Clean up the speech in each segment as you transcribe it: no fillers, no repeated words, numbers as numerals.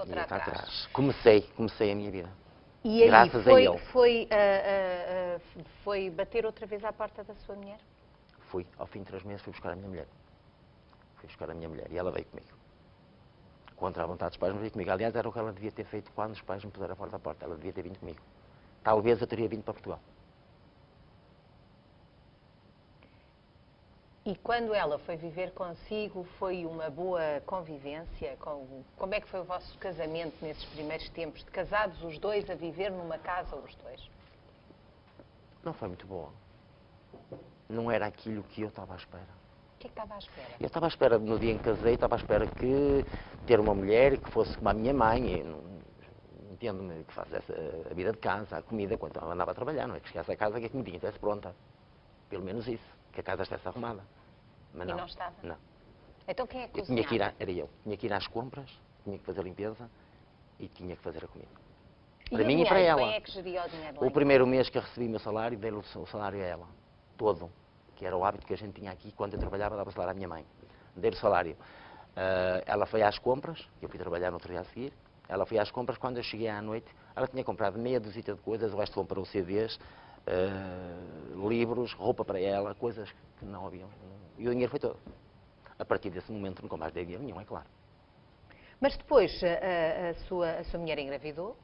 outra Ia cá atrás. atrás. Comecei a minha vida. E aí, Graças a ele. foi bater outra vez à porta da sua mulher? Fui, ao fim de 3 meses, fui buscar a minha mulher. Fui buscar a minha mulher e ela veio comigo. Contra a vontade dos pais, mas veio comigo. Aliás, era o que ela devia ter feito quando os pais me puseram fora da porta. Ela devia ter vindo comigo. Talvez eu teria vindo para Portugal. E quando ela foi viver consigo, foi uma boa convivência? Como é que foi o vosso casamento nesses primeiros tempos, de casados os dois, a viver numa casa os dois? Não foi muito boa. Não era aquilo que eu estava à espera. O que é que estava à espera? Eu estava à espera, no dia em que casei, estava à espera que ter uma mulher que fosse como a minha mãe, entendo-me, que fazesse a vida de casa, a comida, quando eu andava a trabalhar, não é? Que chegasse a casa que a comidinha estivesse pronta. Pelo menos isso, que a casa estivesse arrumada. Mas E não estava? Não. Então quem é que Eu tinha que ir, cozinhava? era eu. Tinha que ir às compras, tinha que fazer a limpeza e tinha que fazer a comida. E Para o mim e para dinheiro? ela. Quem é que geria o dinheiro lá O em primeiro casa? mês que eu recebi o meu salário, dei-lhe o salário a ela. Todo. Que era o hábito que a gente tinha aqui. Quando eu trabalhava, dava salário à minha mãe. Dei-lhe o salário. Ela foi às compras, eu fui trabalhar no outro dia a seguir. Ela foi às compras, quando eu cheguei à noite, ela tinha comprado meia dúzia de coisas, o resto comprou CDs, livros, roupa para ela, coisas que não haviam. E o dinheiro foi todo. A partir desse momento nunca mais dei dinheiro nenhum, é claro. Mas depois a sua mulher engravidou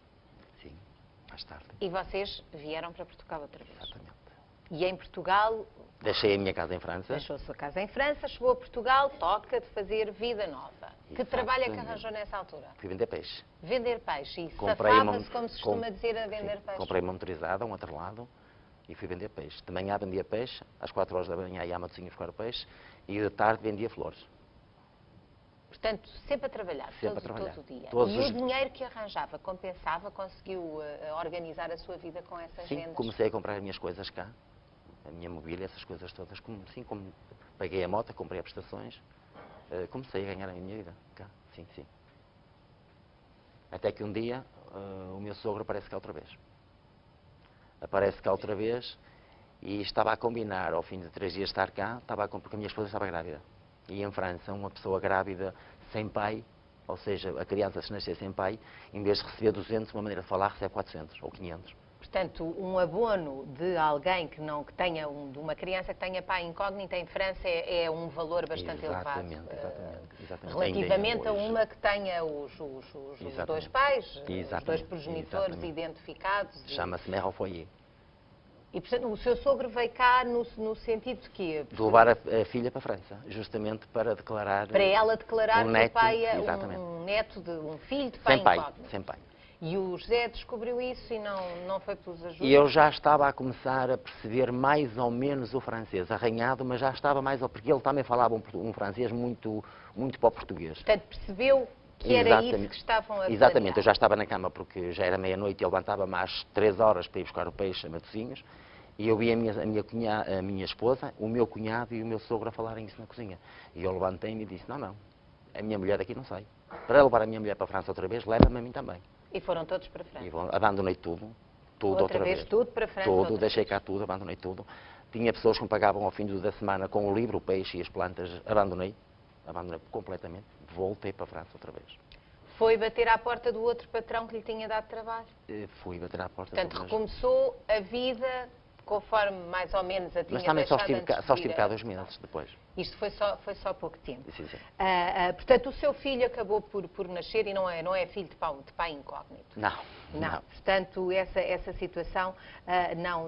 Sim, mais tarde. e vocês vieram para Portugal outra vez. Exatamente. E em Portugal, Deixei a minha casa em França. deixou a sua casa em França, chegou a Portugal, toca de fazer vida nova. Que trabalho é que Exatamente. arranjou nessa altura? Fui vender peixe. Vender peixe. E Comprei uma, safava-se, como se costuma dizer, a vender sim, peixe. comprei uma motorizada, um atrelado, e fui vender peixe. De manhã vendia peixe, às 4 horas da manhã ia à Matosinhos buscar o peixe, e de tarde vendia flores. Portanto, sempre a trabalhar, Sempre a trabalhar. todo o dia. Todos E os- o dinheiro que arranjava compensava? Conseguiu organizar a sua vida com essas Sim, vendas? comecei a comprar as minhas coisas cá, a minha mobília, essas coisas todas. Sim, como paguei a moto, comprei as prestações, comecei a ganhar a minha vida cá, sim, sim. Até que um dia o meu sogro aparece cá outra vez. Aparece cá outra vez e estava a combinar, ao fim de 3 dias de estar cá, porque a minha esposa estava grávida. E em França, uma pessoa grávida sem pai, ou seja, a criança se nascer sem pai, em vez de receber 200, uma maneira de falar, recebe 400 ou 500. Portanto, um abono de alguém que tenha, de uma criança que tenha pai incógnito em França é um valor bastante elevado. Exatamente. Relativamente Ainda a hoje. uma que tenha os dois pais, os dois Exatamente. progenitores Exatamente. identificados. Chama-se mère au foyer. E, portanto, o seu sogro veio cá no sentido de quê? De levar a filha para a França, justamente para declarar... Para ela declarar um que o neto, pai é exatamente. um filho de pai Sem pai, incógnito. sem pai. E o José descobriu isso e não foi pelos ajudos? E eu já estava a começar a perceber mais ou menos o francês, arranhado, mas já estava mais... Porque ele também falava um francês muito para o português. Portanto, percebeu que era isso que estavam a Exatamente, planear. eu já estava na cama porque já era meia-noite e eu levantava-me às 3 horas para ir buscar o peixe a Matosinhos. E eu vi a minha esposa, o meu cunhado e o meu sogro a falarem isso na cozinha. E eu levantei-me e disse, não, a minha mulher daqui não sai. Para levar a minha mulher para a França outra vez, leva-me a mim também. E foram todos para a França? E abandonei tudo outra vez. Tudo para a França? Tudo, deixei cá tudo, abandonei tudo. Tinha pessoas que me pagavam ao fim da semana com o livro, o peixe e as plantas, abandonei completamente, voltei para a França outra vez. Foi bater à porta do outro patrão que lhe tinha dado trabalho? Fui bater à porta. Portanto, recomeçou a vida conforme mais ou menos a tinha Mas também deixado só estive cá 2 meses depois. Isto foi só pouco tempo. Sim. Portanto, o seu filho acabou por nascer e não é filho de pai incógnito? Não. Portanto, essa situação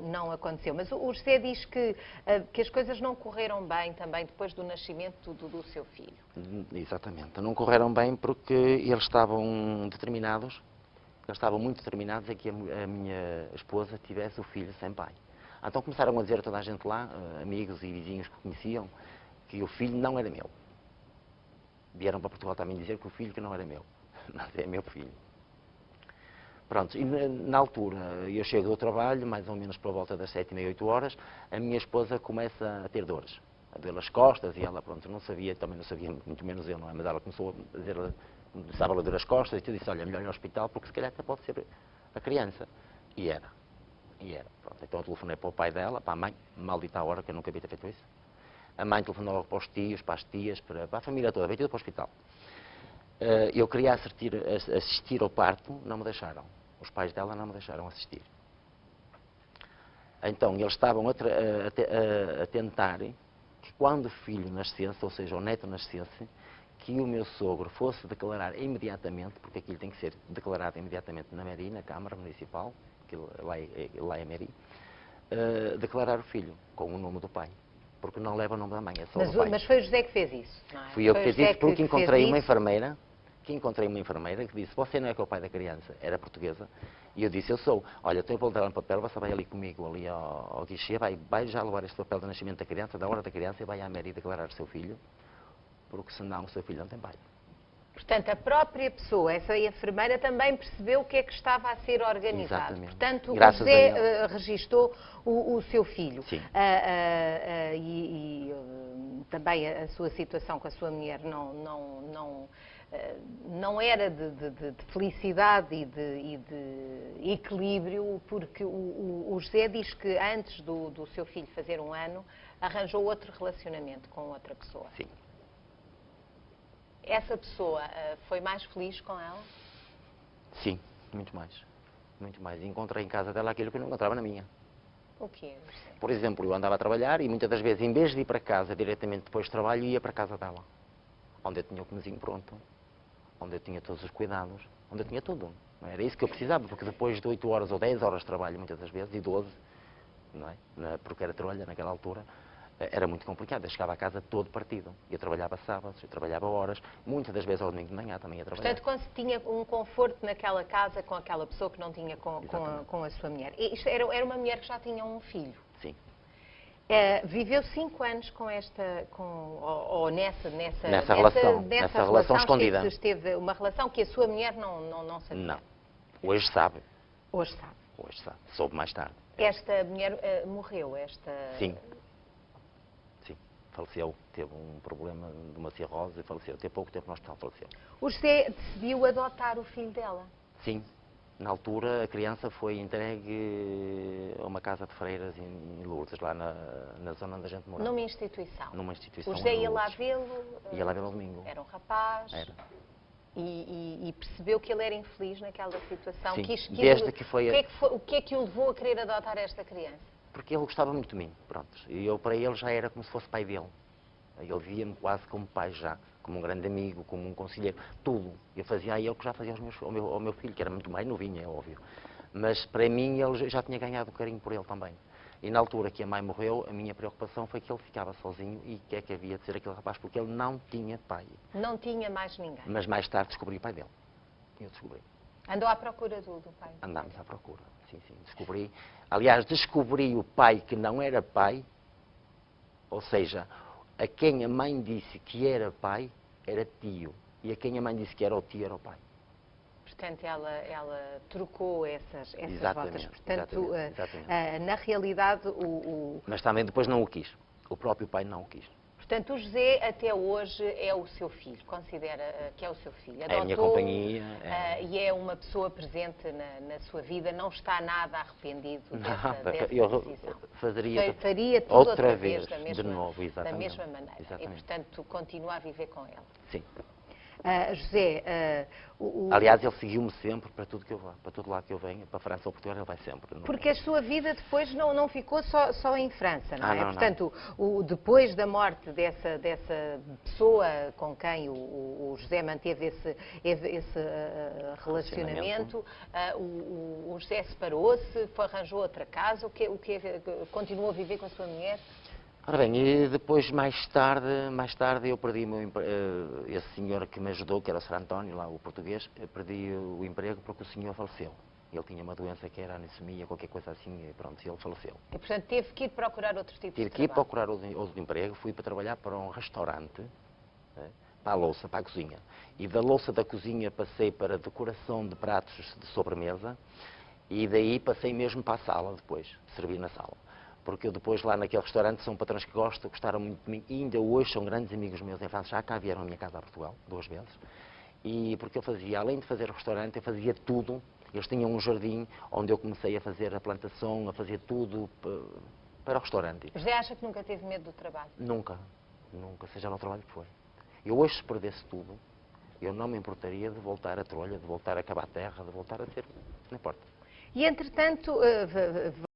não aconteceu. Mas o José diz que as coisas não correram bem também depois do nascimento do seu filho. Exatamente. Não correram bem porque eles estavam muito determinados em que a minha esposa tivesse o filho sem pai. Então começaram a dizer a toda a gente lá, amigos e vizinhos que conheciam, que o filho não era meu. Vieram para Portugal também dizer que o filho que não era meu. Mas é meu filho. Pronto, e na altura, eu chego do trabalho, mais ou menos por volta das 7h30, 8 horas, a minha esposa começa a ter dores. A doer as costas e ela, pronto, também não sabia, muito menos eu, não é? Mas ela começou a dizer, começava a doer as costas e eu disse, olha, melhor ir ao hospital porque se calhar até pode ser a criança. E era. Pronto, então eu telefonei para o pai dela, para a mãe, maldita a hora que eu nunca havia ter feito isso. A mãe telefonou para os tios, para as tias, para a família toda, veio tudo para o hospital. Eu queria assistir ao parto, não me deixaram. Os pais dela não me deixaram assistir. Então, eles estavam a tentar que quando o filho nascesse, ou seja, o neto nascesse, que o meu sogro fosse declarar imediatamente, porque aquilo tem que ser declarado imediatamente na Meri, na Câmara Municipal, que lá é Meri, declarar o filho com o nome do pai. Porque não leva o nome da mãe, é só do pai. Mas foi o José que fez isso, não é? Fui eu que Foi fiz isso porque que encontrei uma fez isso. enfermeira, que disse, você não é que é o pai da criança, era portuguesa, e eu disse, eu sou. Olha, eu vou dar um papel, você vai ali comigo, ali ao guichê, vai já levar este papel do nascimento da criança, da hora da criança, e vai à Meri declarar o seu filho, porque senão o seu filho não tem pai. Portanto, a própria pessoa, essa enfermeira, também percebeu o que é que estava a ser organizado. Exatamente. Portanto, Graças o José registou o seu filho. Sim. Também a sua situação com a sua mulher não era de felicidade e de equilíbrio, porque o José diz que antes do seu filho fazer 1 ano, arranjou outro relacionamento com outra pessoa. Sim. Essa pessoa foi mais feliz com ela? Sim, muito mais. Muito mais. Encontrei em casa dela aquilo que eu não encontrava na minha. O quê? Por exemplo, eu andava a trabalhar e muitas das vezes, em vez de ir para casa diretamente depois do trabalho, ia para a casa dela. Onde eu tinha o comezinho pronto, onde eu tinha todos os cuidados, onde eu tinha tudo. Não era isso que eu precisava, porque depois de 8 horas ou 10 horas de trabalho, muitas das vezes, e 12, não é? Porque era trabalhar naquela altura, era muito complicado. Eu chegava a casa todo partido. Eu trabalhava sábados, eu trabalhava horas, muitas das vezes ao domingo de manhã também ia trabalhar. Portanto, quando se tinha um conforto naquela casa com aquela pessoa que não tinha com a sua mulher. E isto era uma mulher que já tinha um filho. Sim. Viveu 5 anos com esta, nessa relação escondida. Esteve uma relação que a sua mulher não sabia. Não. Hoje sabe. Hoje sabe. Hoje sabe. Soube mais tarde. Esta mulher morreu? Sim. Sim. Faleceu. Teve um problema de uma cirrose e faleceu. Teve pouco tempo no hospital, faleceu. O José decidiu adotar o filho dela? Sim. Na altura, a criança foi entregue a uma casa de freiras em Lourdes, lá na zona onde a gente morava. Numa instituição? Numa instituição. O José ia lá vê-lo? Ia lá vê-lo ao domingo. Era um rapaz? Era. E percebeu que ele era infeliz naquela situação? Sim, Desde que foi... O que é que o levou a querer adotar esta criança? Porque ele gostava muito de mim, pronto. E eu, para ele, já era como se fosse pai dele. Ele via-me quase como pai já, como um grande amigo, como um conselheiro, tudo. Eu fazia a ele que já fazia ao meu filho, que era muito mais novinho, é óbvio. Mas para mim ele já tinha ganhado um carinho por ele também. E na altura que a mãe morreu, a minha preocupação foi que ele ficava sozinho e que é que havia de ser aquele rapaz, porque ele não tinha pai. Não tinha mais ninguém? Mas mais tarde descobri o pai dele. Eu descobri. Andou à procura do pai? Andámos à procura, sim, descobri. Aliás, descobri o pai que não era pai, ou seja, a quem a mãe disse que era pai, era tio. E a quem a mãe disse que era o tio, era o pai. Portanto, ela trocou essas exatamente, votos. Portanto, exatamente. Na realidade, Mas também depois não o quis. O próprio pai não o quis. Portanto, o José até hoje é o seu filho, considera que é o seu filho. É a minha companhia. E é uma pessoa presente na sua vida, não está nada arrependido dessa decisão. Faria tudo outra vez, de novo, da exatamente. mesma maneira. Exatamente. E, portanto, continua a viver com ele. Sim. José, aliás, ele seguiu-me sempre para tudo que eu vá, para todo lado que eu venha, para a França ou Portugal, ele vai sempre. Porque a sua vida depois não ficou só em França, não é? Não, portanto, depois da morte dessa pessoa com quem o José manteve esse relacionamento, o José separou-se, arranjou outra casa, continuou a viver com a sua mulher? Ora bem, e depois, mais tarde eu perdi esse senhor que me ajudou, que era o Sr. António, lá o português, perdi o emprego porque o senhor faleceu. Ele tinha uma doença que era anissemia, qualquer coisa assim, e pronto, ele faleceu. E, portanto, teve que ir procurar outro tipo de trabalho? Tive que ir procurar outro emprego, fui para trabalhar para um restaurante, para a louça, para a cozinha. E da louça da cozinha passei para decoração de pratos de sobremesa, e daí passei mesmo para a sala depois, servir na sala. Porque eu depois lá naquele restaurante são patrões que gostaram muito de mim e ainda hoje são grandes amigos meus em França, já cá vieram à minha casa a Portugal 2 vezes. E porque eu fazia, além de fazer o restaurante, eu fazia tudo. Eles tinham um jardim onde eu comecei a fazer a plantação, a fazer tudo para o restaurante. José acha que nunca teve medo do trabalho? Nunca, seja lá o trabalho que foi. Eu hoje, se perdesse tudo, eu não me importaria de voltar a trolha, de voltar a cavar terra, de voltar a ser, não importa. E, entretanto,